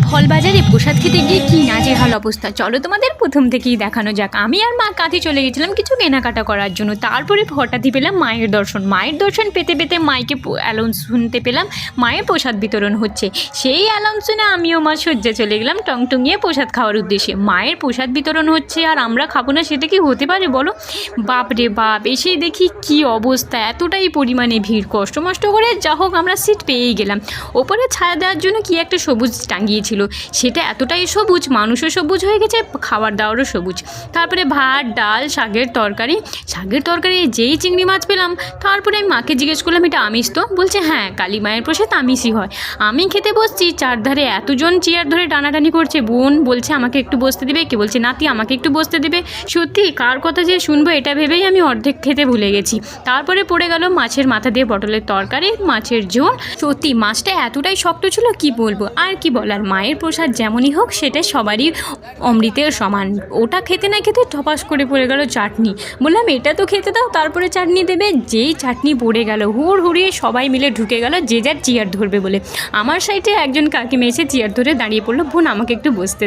ফলবাজারে প্রসাদ খেতে গিয়ে কি নাজেহাল অবস্থা, চলো তোমাদের প্রথম থেকেই দেখানো যাক। আমি আর মা কাঁথি চলে গেছিলাম কিছু কেনাকাটা করার জন্য। তারপরে হঠাৎই পেলাম মায়ের দর্শন পেতে পেতে মাইকে অ্যালাউন্স শুনতে পেলাম মায়ের প্রসাদ বিতরণ হচ্ছে। সেই অ্যালাউন্স শুনে আমিও মা সজ্জা চলে গেলাম টংটংয়ে প্রসাদ খাওয়ার উদ্দেশ্যে। মায়ের প্রসাদ বিতরণ হচ্ছে আর আমরা খাবো না, সেটা কি হতে পারে বলো? বাপ রে বাপ, এসেই দেখি কি অবস্থা, এতটাই পরিমাণে ভিড়। কষ্ট করে যা হোক আমরা সিট পেয়েই গেলাম। ওপরে ছায়া দেওয়ার জন্য কি একটা সবুজ টাঙিয়েছিল, সেটা এতটাই সবুজ, মানুষও সবুজ হয়ে গেছে, খাবার দাবারও সবুজ। তারপরে ভাত, ডাল, শাকের তরকারি যেই চিংড়ি মাছ পেলাম। তারপরে আমি মাকে জিজ্ঞেস করলাম এটা আমিষ তো? বলছে হ্যাঁ, কালী মায়ের প্রসাদ আমিষই হয়। আমি খেতে বসছি, চারধারে এতজন চেয়ার ধরে টানাটানি করছে। বোন বলছে আমাকে একটু বসতে দেবে, কে বলছে নাতি আমাকে একটু বসতে দেবে। সত্যি কার কথা যে শুনবো এটা ভেবেই আমি অর্ধেক খেতে ভুলে গেছি। তারপরে পড়ে গেল মাছের মাথা দিয়ে পটলের তরকারি, মাছের ঝোল। সত্যি মাছটা এতটাই শক্ত ছিল কি বলবো, আর কি বলার। মায়ের প্রসাদ যেমনই হোক সেটা সবারই অমৃতের সমান। ওটা খেতে না খেতে টপাস করে পড়ে গেল চাটনি। বললাম এটা তো খেতে দাও, তারপরে চাটনি দেবে। যেই চাটনি পড়ে গেল, হুড়িয়ে সবাই মিলে ঢুকে গেল যে যার চেয়ার ধরবে বলে। আমার সাইডে একজন কাকিমা এসে চেয়ার ধরে দাঁড়িয়ে পড়লো, বোন আমাকে একটু বসতে